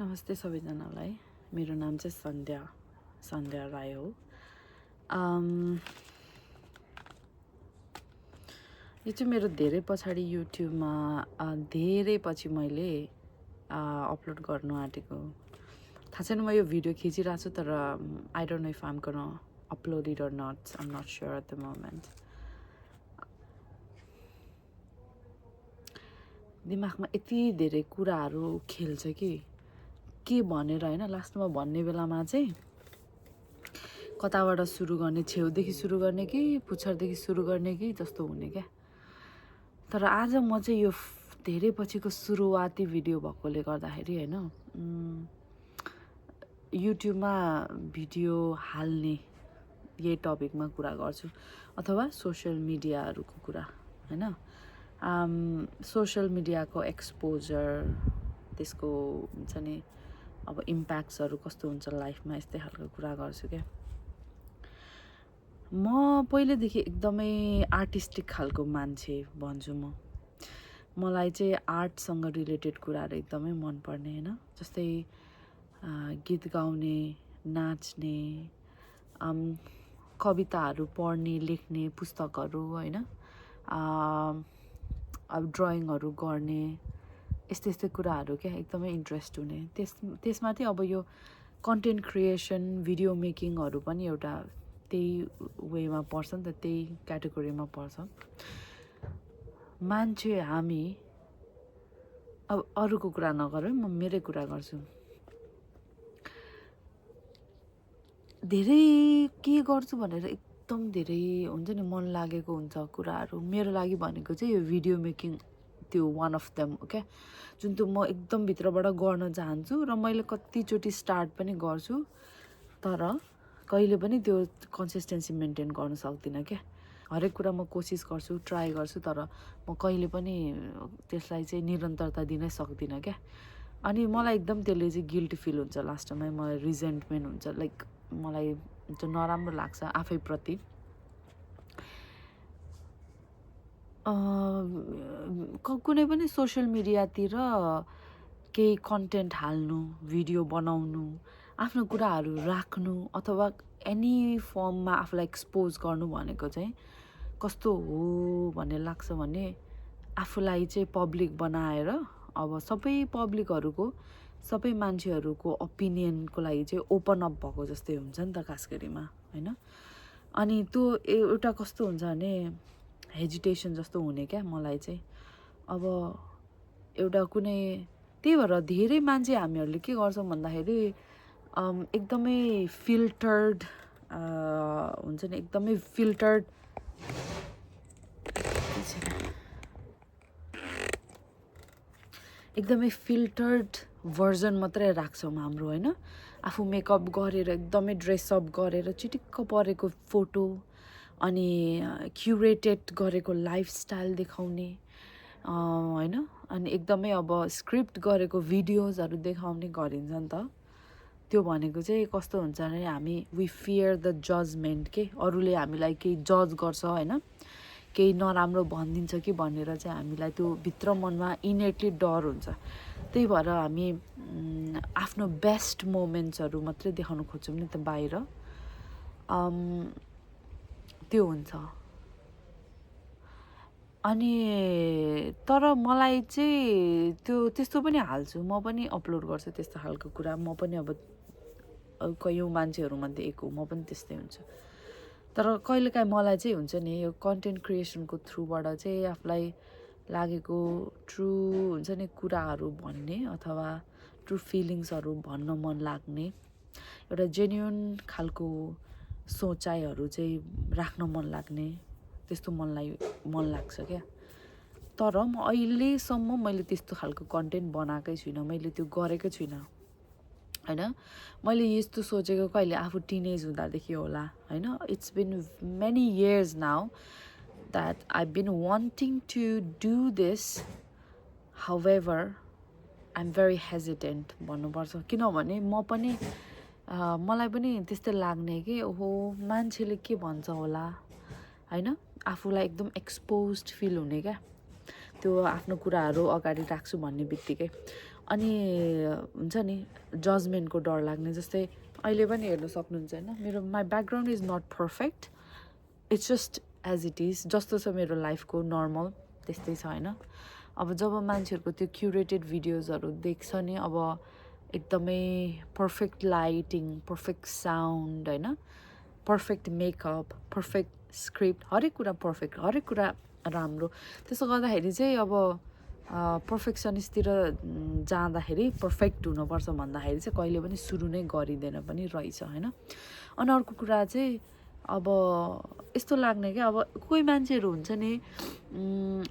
नमस्ते सबैजनालाई। मेरो नाम चाहिँ सन्ध्या राई हो। यो चाहिँ मेरो धेरै पछाडि युट्युबमा धेरै पछि मैले अपलोड गर्नु आँटेको। थाहा छैन म यो भिडियो खिचिरहेको छु, तर I don't know if I am gonna upload it or not. I am not sure at the moment. दिमागमा यति धेरै कुराहरू खेल्छ कि के भनेर होइन, लास्टमा भन्ने बेलामा चाहिँ कताबाट सुरु गर्ने, छेउदेखि सुरु गर्ने कि पुच्छरदेखि सुरु गर्ने कि जस्तो हुने क्या। तर आज म चाहिँ यो धेरै पछिको सुरुवाती भिडियो भएकोले गर्दाखेरि होइन, युट्युबमा भिडियो हाल्ने यही टपिकमा कुरा गर्छु, अथवा सोसियल मिडियाहरूको कुरा होइन। सोसियल मिडियाको एक्सपोजर, त्यसको हुन्छ नि अब इम्प्याक्ट्सहरू कस्तो हुन्छ लाइफमा, यस्तै खालको कुरा गर्छु क्या। म पहिलेदेखि एकदमै आर्टिस्टिक खालको मान्छे भन्छु म। मलाई चाहिँ आर्टसँग रिलेटेड कुराहरू एकदमै मनपर्ने होइन। जस्तै गीत गाउने, नाच्ने, कविताहरू पढ्ने, लेख्ने, पुस्तकहरू होइन, अब ड्रइङहरू गर्ने, यस्तै कुराहरू क्या एकदमै इन्ट्रेस्ट हुने। त्यसमाथि अब यो कन्टेन्ट क्रिएसन, भिडियो मेकिङहरू पनि एउटा त्यही वेमा पर्छ नि त, त्यही क्याटेगोरीमा पर्छ। मान्छे हामी, अब अरूको कुरा नगरौँ, म मेरै कुरा गर्छु। धेरै के गर्छु भनेर एकदम धेरै हुन्छ नि मन लागेको हुन्छ कुराहरू। मेरो लागि भनेको चाहिँ यो भिडियो मेकिङ त्यो वान अफ देम हो क्या, जुन त्यो म एकदम भित्रबाट गर्न चाहन्छु र मैले कतिचोटि स्टार्ट पनि गर्छु, तर कहिले पनि त्यो कन्सिस्टेन्सी मेन्टेन गर्न सक्दिनँ क्या। हरेक कुरा म कोसिस गर्छु, ट्राई गर्छु, तर म कहिले पनि त्यसलाई चाहिँ निरन्तरता दिनै सक्दिनँ क्या। अनि मलाई एकदम त्यसले चाहिँ गिल्टी फिल हुन्छ, लास्टमा मलाई रिजेन्टमेन्ट हुन्छ, लाइक मलाई नराम्रो लाग्छ आफैप्रति। कुनै पनि सोसियल मिडियातिर केही कन्टेन्ट हाल्नु, भिडियो बनाउनु, आफ्नो कुराहरू राख्नु, अथवा एनी फर्ममा आफूलाई एक्सपोज गर्नु भनेको चाहिँ कस्तो हो भन्ने लाग्छ भने, आफूलाई चाहिँ पब्लिक बनाएर अब सबै पब्लिकहरूको, सबै मान्छेहरूको ओपिनियनको लागि चाहिँ ओपन अप भएको जस्तै हुन्छ नि त खास गरिमा होइन। अनि त्यो एउटा कस्तो हुन्छ भने हेजिटेसन जस्तो हुने क्या मलाई चाहिँ। अब एउटा कुनै, त्यही भएर धेरै मान्छे हामीहरूले के गर्छौँ भन्दाखेरि एकदमै फिल्टर्ड हुन्छ नि, एकदमै फिल्टर्ड भर्जन मात्रै राख्छौँ हाम्रो होइन। आफू मेकअप गरेर एकदमै ड्रेसअप गरेर चिटिक्क परेको फोटो, अनि क्युरेटेड गरेको लाइफस्टाइल देखाउने होइन, अनि एकदमै अब स्क्रिप्ट गरेको भिडियोजहरू देखाउने गरिन्छ नि त। त्यो भनेको चाहिँ कस्तो हुन्छ भने हामी वी फियर द जजमेन्ट के, अरूले हामीलाई केही जज गर्छ होइन, केही नराम्रो भनिदिन्छ कि भनेर चाहिँ हामीलाई त्यो भित्र मनमा इनेटली डर हुन्छ। त्यही भएर हामी आफ्नो बेस्ट मोमेन्ट्सहरू मात्रै देखाउन खोज्छौँ नि त बाहिर, त्यो हुन्छ। अनि तर मलाई चाहिँ त्यस्तो पनि हाल्छु, म पनि अपलोड गर्छु त्यस्तो खालको कुरा। म पनि अब कयौँ मान्छेहरूमध्ये एक हो, म पनि त्यस्तै हुन्छु। तर कहिलेकाहीँ मलाई चाहिँ हुन्छ नि यो कन्टेन्ट क्रिएसनको थ्रुबाट चाहिँ आफूलाई लागेको ट्रु हुन्छ नि कुराहरू भन्ने, अथवा ट्रु फिलिङ्सहरू भन्न मन लाग्ने, एउटा जेन्युन खालको सोचाइहरू चाहिँ राख्न मन लाग्ने, त्यस्तो मन लाग्छ क्या। तर म अहिलेसम्म मैले त्यस्तो खालको कन्टेन्ट बनाएकै छुइनँ, मैले त्यो गरेकै छुइनँ होइन। मैले यस्तो सोचेको कहिले आफू टिनेज हुँदादेखि होला होइन। It's been many years now that I been wanting to do this, however I am very hesitant भन्नुपर्छ। किनभने म पनि मलाई पनि त्यस्तै लाग्ने कि ओहो मान्छेले के भन्छ होला होइन, आफूलाई एकदम एक्सपोज्ड फिल हुने क्या त्यो आफ्नो कुराहरू अगाडि राख्छु भन्ने बित्तिकै। अनि हुन्छ नि जजमेन्टको डर लाग्ने जस्तै अहिले पनि हेर्न सक्नुहुन्छ होइन मेरो my background is not perfect it's just as it is जस्तो छ मेरो लाइफको नर्मल त्यस्तै छ होइन अब जब मान्छेहरूको त्यो क्युरेटेड भिडियोजहरू देख्छ नि अब एकदमै पर्फेक्ट लाइटिङ पर्फेक्ट साउन्ड होइन पर्फेक्ट मेकअप पर्फेक्ट स्क्रिप्ट हरेक कुरा पर्फेक्ट हरेक कुरा राम्रो त्यसो गर्दाखेरि चाहिँ अब पर्फेक्सनिस्टतिर जाँदाखेरि पर्फेक्ट हुनुपर्छ भन्दाखेरि चाहिँ कहिले पनि सुरु नै गरिँदैन पनि रहेछ होइन अनि अर्को कुरा चाहिँ अब यस्तो लाग्ने क्या अब कोही मान्छेहरू हुन्छ नि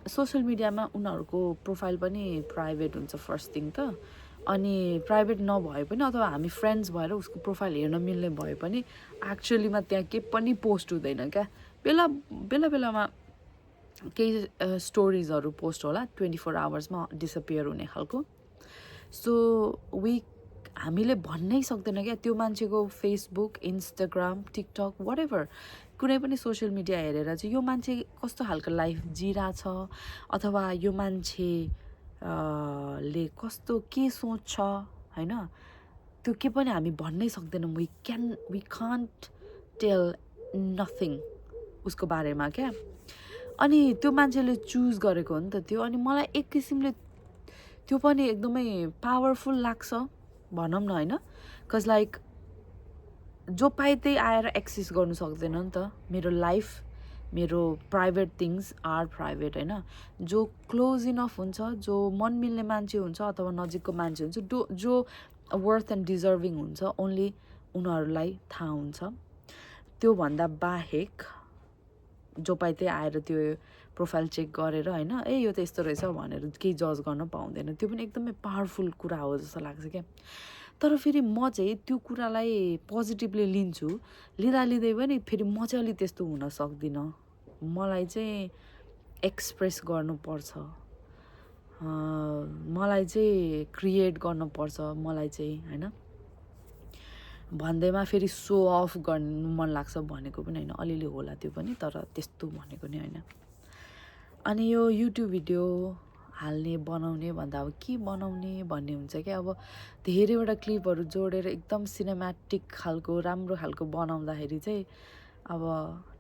सोसियल मिडियामा उनीहरूको प्रोफाइल पनि प्राइभेट हुन्छ फर्स्ट थिङ त अनि प्राइभेट नभए पनि अथवा हामी फ्रेन्ड्स भएर उसको प्रोफाइल हेर्न मिल्ने भए पनि एक्चुअलीमा त्यहाँ केही पनि पोस्ट हुँदैन क्या बेलामा केही स्टोरिजहरू पोस्ट होला 24 आवर्समा डिसपियर हुने खालको सो हामीले भन्नै सक्दैन क्या त्यो मान्छेको Facebook Instagram TikTok whatever कुनै पनि सोसियल मिडिया हेरेर चाहिँ यो मान्छे कस्तो खालको लाइफ जिरहेछ अथवा यो मान्छे ले कस्तो के सोच्छ होइन त्यो के पनि हामी भन्नै सक्दैनौँ वी कान्ट टेल नथिङ उसको बारेमा क्या अनि त्यो मान्छेले चुज गरेको हो नि त त्यो अनि मलाई एक किसिमले त्यो पनि एकदमै पावरफुल लाग्छ भनौँ न होइन कज लाइक जो पाए त्यही आएर एक्सेस गर्नु सक्दैन नि त मेरो लाइफ मेरो प्राइभेट थिङ्स आर प्राइभेट होइन जो क्लोज इनफ हुन्छ जो मन मिल्ने मान्छे हुन्छ अथवा नजिकको मान्छे हुन्छ जो वर्थ एन्ड डिजर्भिङ हुन्छ ओन्ली उनीहरूलाई थाहा हुन्छ त्योभन्दा बाहेक जो पाए त्यही आएर त्यो प्रोफाइल चेक गरेर होइन ए यो त यस्तो रहेछ भनेर केही जज गर्न पाउँदैन त्यो पनि एकदमै पावरफुल कुरा हो जस्तो लाग्छ क्या तर फेरि म चाहिँ त्यो कुरालाई पोजिटिभली लिन्छु लिँदै पनि फेरि म चाहिँ अलिक त्यस्तो हुन सक्दिनँ मलाई चाहिँ एक्सप्रेस गर्नुपर्छ मलाई चाहिँ क्रिएट गर्नुपर्छ मलाई चाहिँ होइन भन्दैमा फेरि सो अफ गर्नु मन लाग्छ भनेको पनि होइन अलिअलि होला त्यो पनि तर त्यस्तो भनेको नि होइन अनि यो युट्युब भिडियो हाल्ने बनाउने भन्दा अब के बनाउने भन्ने हुन्छ क्या अब धेरैवटा क्लिपहरू जोडेर एकदम सिनेम्याटिक खालको राम्रो खालको बनाउँदाखेरि चाहिँ अब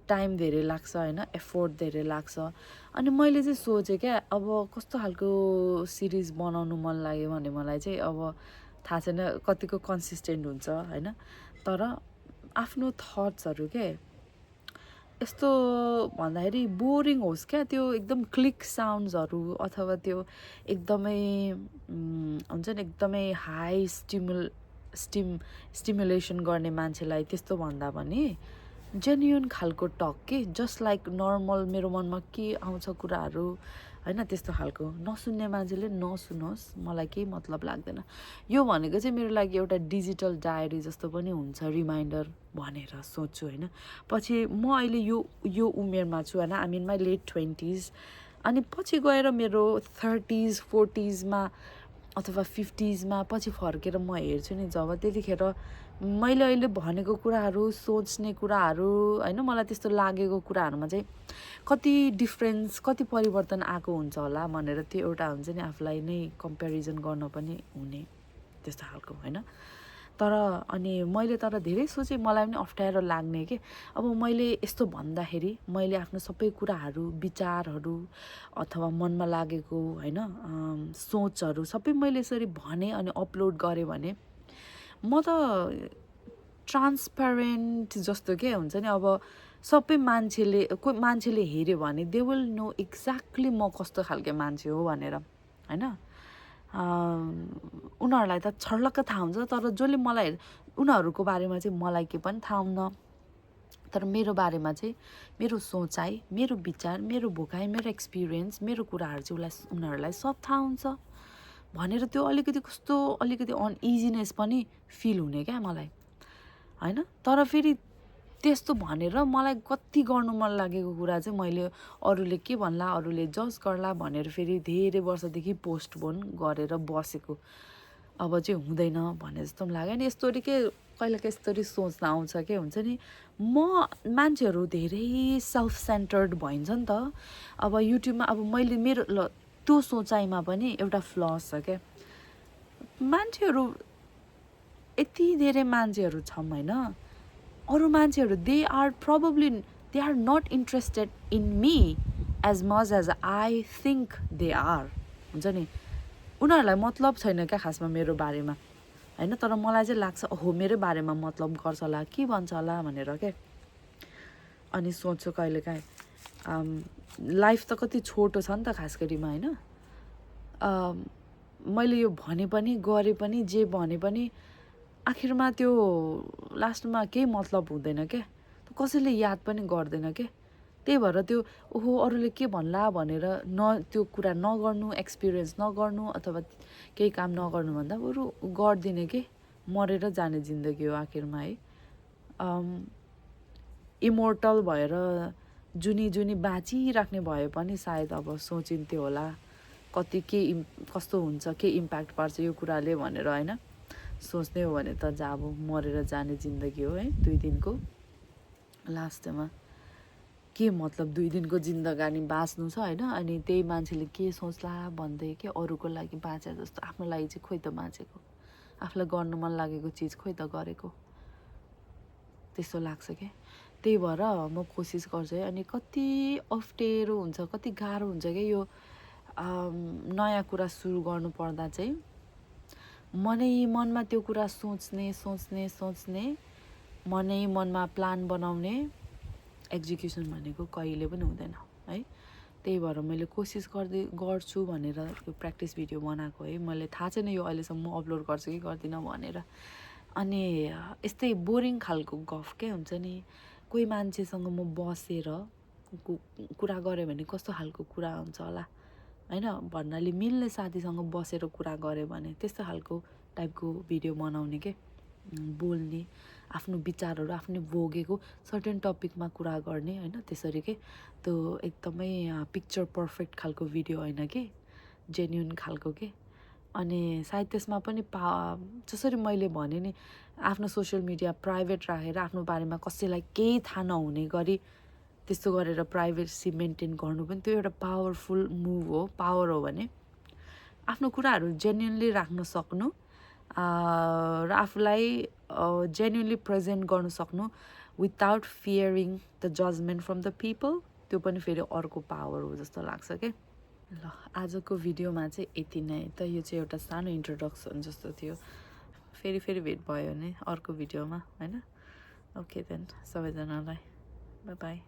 टाइम धेरै लाग्छ होइन एफोर्ट धेरै लाग्छ अनि मैले चाहिँ सोचेँ क्या अब कस्तो खालको सिरिज बनाउनु मन लाग्यो भने मलाई चाहिँ अब थाहा छैन कतिको कन्सिस्टेन्ट हुन्छ होइन तर आफ्नो थट्सहरू के यस्तो भन्दाखेरि बोरिङ होस् क्या त्यो एकदम क्लिक साउन्ड्सहरू अथवा त्यो एकदमै हुन्छ नि एकदमै हाई स्टिमुलेसन गर्ने मान्छेलाई त्यस्तो भन्दा पनि जेन्युन खालको टक के जस्ट लाइक नर्मल मेरो मनमा के आउँछ कुराहरू होइन त्यस्तो खालको नसुन्ने मान्छेले नसुनोस् मलाई केही मतलब लाग्दैन यो भनेको चाहिँ मेरो लागि एउटा डिजिटल डायरी जस्तो पनि हुन्छ रिमाइन्डर भनेर सोच्छु होइन पछि म अहिले यो उमेरमा छु होइन I mean my late 20s अनि पछि गएर मेरो 30s 40sमा अथवा 50sमा पछि फर्केर म हेर्छु नि जब त्यतिखेर मैले अहिले भनेको कुराहरू सोच्ने कुराहरू होइन मलाई त्यस्तो लागेको कुराहरूमा चाहिँ कति डिफ्रेन्स कति परिवर्तन आएको हुन्छ होला भनेर त्यो एउटा हुन्छ नि आफूलाई नै कम्पेरिजन गर्न पनि हुने त्यस्तो खालको होइन तर अनि मैले तर धेरै सोचेँ मलाई पनि अप्ठ्यारो लाग्ने के अब मैले यस्तो भन्दाखेरि मैले आफ्नो सबै कुराहरू विचारहरू अथवा मनमा लागेको होइन सोचहरू सबै मैले यसरी भने अनि अपलोड गरेँ भने म त ट्रान्सप्यारेन्ट जस्तो के हुन्छ नि अब सबै मान्छेले हेऱ्यो भने दे विल नो एक्ज्याक्टली म कस्तो खालको मान्छे हो भनेर होइन उनीहरूलाई त छर्लक्क थाहा हुन्छ तर जसले मलाई उनीहरूको बारेमा चाहिँ मलाई के पनि थाहा हुन्न तर मेरो बारेमा चाहिँ मेरो सोचाइ मेरो विचार मेरो भोकाइ मेरो एक्सपिरियन्स मेरो कुराहरू चाहिँ उनीहरूलाई सब थाहा हुन्छ भनेर त्यो अलिकति अनइजिनेस पनि फिल हुने क्या मलाई होइन तर फेरि त्यस्तो भनेर मलाई कति गर्नु मन लागेको कुरा चाहिँ मैले अरूले के भन्ला अरूले जज गर्ला भनेर फेरि धेरै वर्षदेखि पोस्टपोन गरेर बसेको अब चाहिँ हुँदैन भने जस्तो पनि लाग्यो नि यस्तोरी के कहिलेकाहीँ यस्तोरी सोच्न आउँछ के हुन्छ नि म मान्छेहरू धेरै सेल्फ सेन्टर्ड भइन्छ नि त अब युट्युबमा अब मैले मेरो त्यो सोचाइमा पनि एउटा फ्लस छ क्या मान्छेहरू यति धेरै मान्छेहरू छौँ होइन अरू मान्छेहरू they are not interested in me as much as I think they are हुन्छ नि उनीहरूलाई मतलब छैन क्या खासमा मेरो बारेमा होइन तर मलाई चाहिँ लाग्छ ओहो मेरो बारेमा मतलब गर्छ होला के भन्छ होला भनेर क्या अनि सोच्छु कहिलेकाहीँ लाइफ त कति छोटो छ नि त खास गरिमा होइन मैले यो भने पनि गरे पनि जे भने पनि आखिरमा त्यो लास्टमा केही मतलब हुँदैन क्या कसैले याद पनि गर्दैन क्या त्यही भएर त्यो ओहो अरूले के भन्ला भनेर त्यो कुरा नगर्नु एक्सपिरियन्स नगर्नु अथवा केही काम नगर्नु भन्दा बरु गर्दिने के मरेर जाने जिन्दगी हो आखिरमा है इमोर्टल भएर जुनी बाँचिराख्ने भए पनि सायद अब सोचिन्थ्यो होला कति कस्तो हुन्छ के इम्प्याक्ट पार्छ यो कुराले भनेर होइन सोच्ने हो भने त अब मरेर जाने जिन्दगी हो है 2 दिनको लास्टमा के मतलब 2 दिनको जिन्दगानी बाँच्नु छ होइन अनि त्यही मान्छेले के सोच्ला भन्दै के अरूको लागि बाँचे जस्तो आफ्नो लागि चाहिँ खोइ त बाँचेको आफूलाई गर्नु मन लागेको चिज खोइ त गरेको त्यस्तो लाग्छ क्या त्यही भएर म कोसिस गर्छु है अनि कति अप्ठ्यारो हुन्छ कति गाह्रो हुन्छ क्या यो नयाँ कुरा सुरु गर्नु पर्दा चाहिँ मनमा त्यो कुरा सोच्ने मनमा प्लान बनाउने एक्जिक्युसन भनेको कहिले पनि हुँदैन है त्यही भएर मैले कोसिस गर्छु भनेर यो प्र्याक्टिस भिडियो बनाएको है मैले थाहा छैन यो अहिलेसम्म म अपलोड गर्छु कि गर्दिनँ भनेर अनि यस्तै बोरिङ खालको गफ के हुन्छ नि कोही मान्छेसँग म बसेर कुरा गरेँ भने कस्तो खालको कुरा हुन्छ होला होइन भन्नाले मिल्ने साथीसँग बसेर कुरा गऱ्यो भने त्यस्तो खालको टाइपको भिडियो बनाउने के बोल्ने आफ्नो विचारहरू आफूले भोगेको सर्टेन टपिकमा कुरा गर्ने होइन त्यसरी के त्यो एकदमै पिक्चर पर्फेक्ट खालको भिडियो होइन कि जेन्युन खालको के अनि सायद त्यसमा पनि जसरी मैले भने नि आफ्नो सोसियल मिडिया प्राइभेट राखेर आफ्नो बारेमा कसैलाई केही थाहा नहुने गरी त्यस्तो गरेर प्राइभेसी मेन्टेन गर्नु पनि त्यो एउटा पावरफुल मुभ हो पावर हो भने आफ्नो कुराहरू जेन्युनली राख्न सक्नु र आफूलाई जेन्युनली प्रेजेन्ट गर्न सक्नु without fearing the judgement from the people त्यो पनि फेरि अर्को पावर हो जस्तो लाग्छ क्या ल आजको भिडियोमा चाहिँ यति नै त यो चाहिँ एउटा सानो इन्ट्रोडक्सन जस्तो थियो फेरि भेट भयो भने अर्को भिडियोमा होइन ओके देन सबैजनालाई बाई बाई